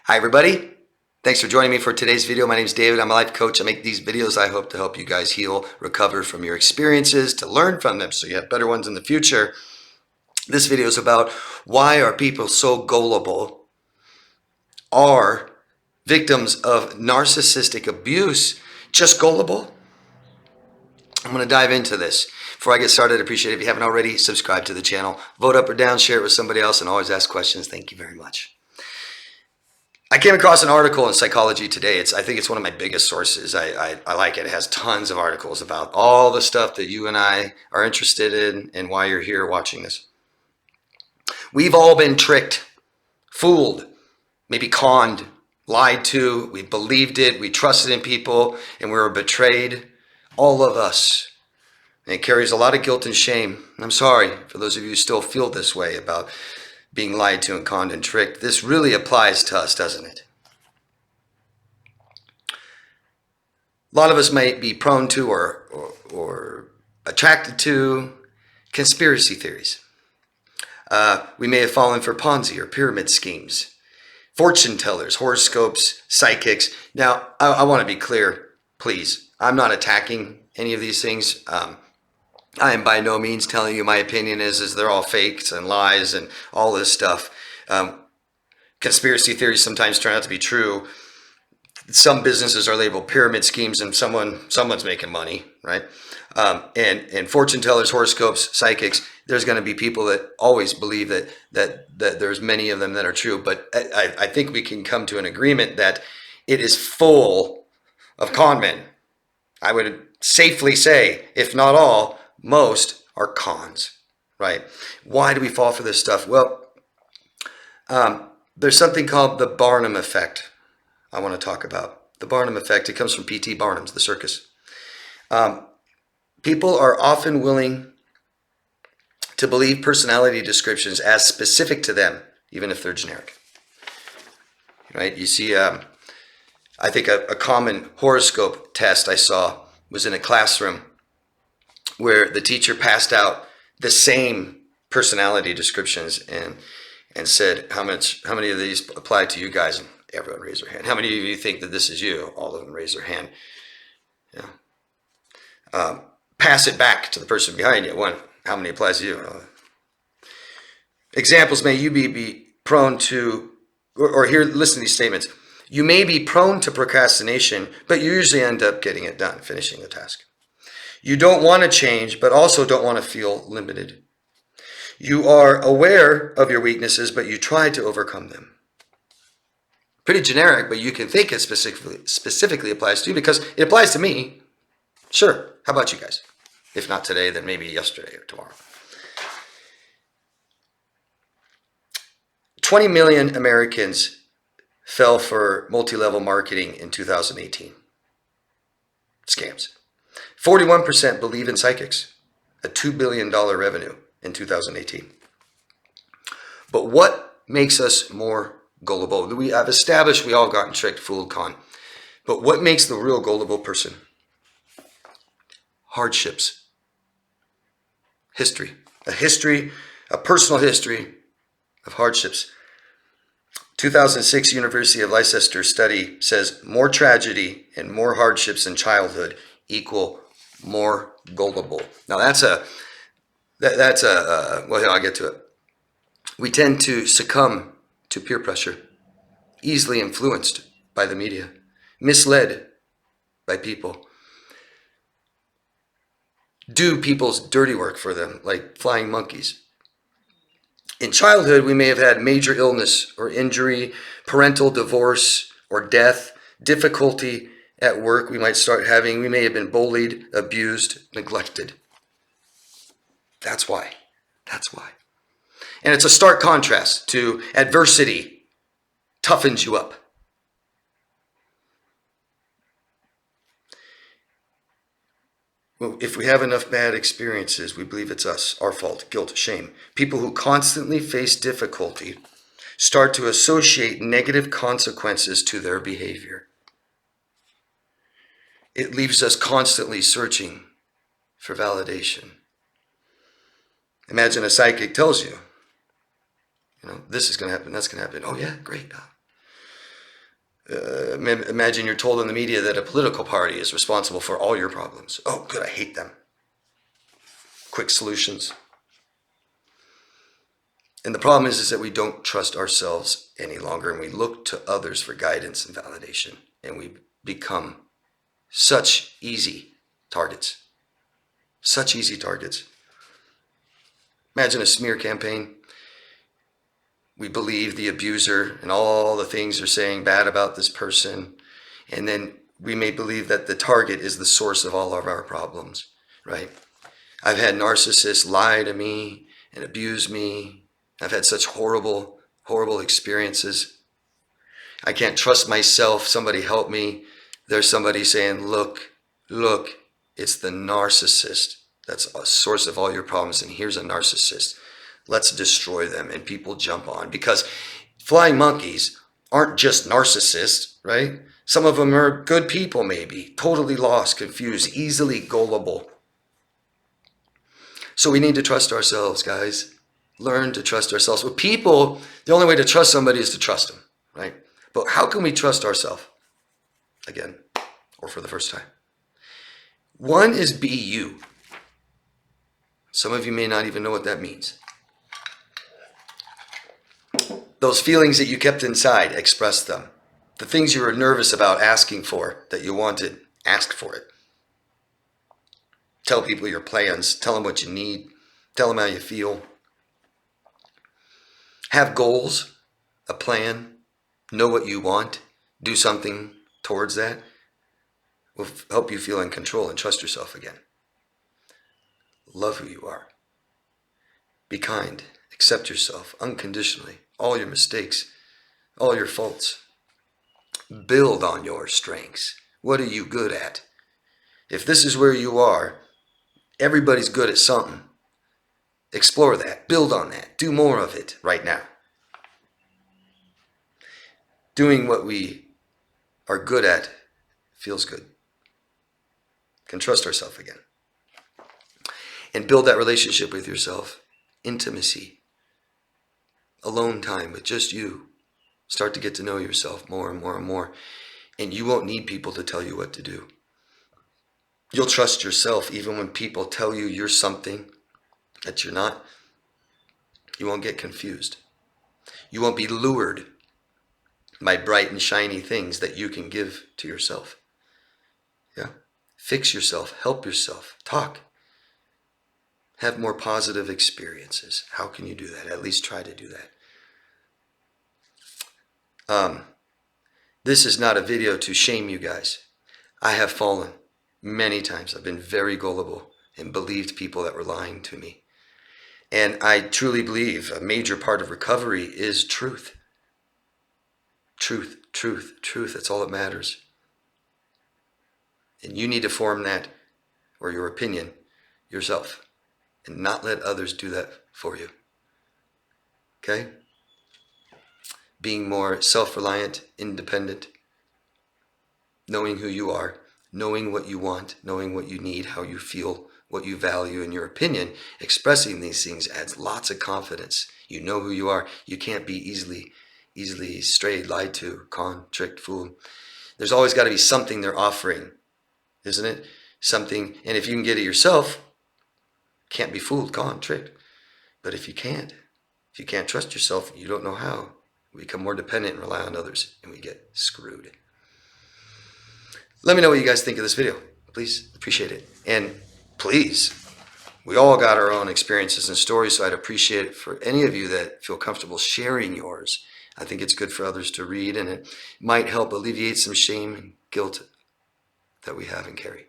Hi everybody, thanks for joining me for today's video. My name is David. I'm a life coach. I make these videos I hope to help you guys heal, recover from your experiences, to learn from them so you have better ones in the future. This video is about why are people so gullible, are victims of narcissistic abuse just gullible? I'm going to dive into this. Before I get started, I'd appreciate it if you haven't already, subscribe to the channel, vote up or down, share it with somebody else, and always ask questions. Thank you very much. I came across an article in Psychology Today. I think it's one of my biggest sources. I like it. It has tons of articles about all the stuff that you and I are interested in and why you're here watching this. We've all been tricked, fooled, maybe conned, lied to. We believed it. We trusted in people and we were betrayed. All of us. And it carries a lot of guilt and shame. I'm sorry for those of you who still feel this way about being lied to and conned and tricked. This really applies to us, doesn't it? A lot of us might be prone to or attracted to conspiracy theories. We may have fallen for Ponzi or pyramid schemes, fortune tellers, horoscopes, psychics. Now, I want to be clear, please. I'm not attacking any of these things. I am by no means telling you my opinion is they're all fakes and lies and all this stuff. Conspiracy theories sometimes turn out to be true. Some businesses are labeled pyramid schemes and someone's making money, right? And fortune tellers, horoscopes, psychics, there's going to be people that always believe that there's many of them that are true. But I think we can come to an agreement that it is full of con men. I would safely say, if not all, most are cons, right? Why do we fall for this stuff? Well, there's something called the Barnum effect I want to talk about. The Barnum effect, it comes from P.T. Barnum's The Circus. People are often willing to believe personality descriptions as specific to them, even if they're generic, right? You see, I think a common horoscope test I saw was in a classroom where the teacher passed out the same personality descriptions and said, how many of these apply to you guys? And everyone raised their hand. How many of you think that this is you? All of them raised their hand. Yeah. Pass it back to the person behind you. One, how many applies to you? Examples, may you be prone to, or here, listen to these statements. You may be prone to procrastination, but you usually end up getting it done, finishing the task. You don't want to change, but also don't want to feel limited. You are aware of your weaknesses, but you try to overcome them. Pretty generic, but you can think it specifically applies to you because it applies to me. Sure. How about you guys? If not today, then maybe yesterday or tomorrow. 20 million Americans fell for multi-level marketing in 2018. Scams. 41% believe in psychics, a $2 billion revenue in 2018. But what makes us more gullible? I've established we all gotten tricked, fooled, conned. But what makes the real gullible person? Hardships. History. A personal history of hardships. 2006 University of Leicester study says more tragedy and more hardships in childhood equal more gullible. Now well, I'll get to it. We tend to succumb to peer pressure, easily influenced by the media, misled by people, do people's dirty work for them like flying monkeys. In childhood, we may have had major illness or injury, parental divorce or death, difficulty at work we might start having. We may have been bullied, abused, neglected. That's why. And it's a stark contrast to adversity toughens you up. Well, if we have enough bad experiences, we believe it's us, our fault, guilt, shame. People who constantly face difficulty start to associate negative consequences to their behavior. It leaves us constantly searching for validation. Imagine a psychic tells you, this is going to happen, that's going to happen. Oh yeah, great. Imagine you're told in the media that a political party is responsible for all your problems. Oh, good, I hate them. Quick solutions. And the problem is that we don't trust ourselves any longer, and we look to others for guidance and validation, and we become such easy targets. Such easy targets. Imagine a smear campaign. We believe the abuser and all the things they're saying bad about this person, and then we may believe that the target is the source of all of our problems, right? I've had narcissists lie to me and abuse me. I've had such horrible, horrible experiences. I can't trust myself. Somebody help me. There's somebody saying, look, it's the narcissist. That's a source of all your problems. And here's a narcissist. Let's destroy them. And people jump on, because flying monkeys aren't just narcissists, right? Some of them are good people, maybe totally lost, confused, easily gullible. So we need to trust ourselves, guys. Learn to trust ourselves. With people, the only way to trust somebody is to trust them, right? But how can we trust ourselves? Again, or for the first time. One is be you. Some of you may not even know what that means. Those feelings that you kept inside, express them. The things you were nervous about asking for, that you wanted, ask for it. Tell people your plans. Tell them what you need. Tell them how you feel. Have goals, a plan, know what you want, do something towards that. Will help you feel in control and trust yourself again. Love who you are. Be kind. Accept yourself unconditionally. All your mistakes, all your faults. Build on your strengths. What are you good at? If this is where you are, everybody's good at something. Explore that. Build on that. Do more of it right now. Doing what we are good at feels good. Can trust ourselves again. And build that relationship with yourself. Intimacy. Alone time with just you. Start to get to know yourself more and more and more. And you won't need people to tell you what to do. You'll trust yourself even when people tell you you're something that you're not. You won't get confused. You won't be lured by bright and shiny things that you can give to yourself. Yeah. Fix yourself. Help yourself. Talk. Have more positive experiences. How can you do that? At least try to do that. This is not a video to shame you guys. I have fallen many times. I've been very gullible and believed people that were lying to me. And I truly believe a major part of recovery is truth. Truth, truth, truth. That's all that matters. And you need to form that, or your opinion, yourself. And not let others do that for you. Okay? Being more self-reliant, independent. Knowing who you are. Knowing what you want. Knowing what you need, how you feel, what you value, and your opinion. Expressing these things adds lots of confidence. You know who you are. You can't be easily strayed, lied to, conned, tricked, fooled. There's always got to be something they're offering, isn't it? Something, and if you can get it yourself, can't be fooled, conned, tricked. But if you can't trust yourself, you don't know how. We become more dependent and rely on others, and we get screwed. Let me know what you guys think of this video. Please, appreciate it. And please, we all got our own experiences and stories, so I'd appreciate it for any of you that feel comfortable sharing yours. I think it's good for others to read, and it might help alleviate some shame and guilt that we have and carry.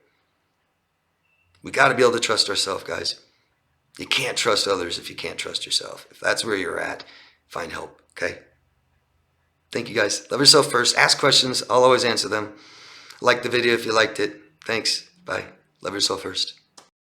We got to be able to trust ourselves, guys. You can't trust others if you can't trust yourself. If that's where you're at, find help, okay? Thank you, guys. Love yourself first. Ask questions. I'll always answer them. Like the video if you liked it. Thanks. Bye. Love yourself first.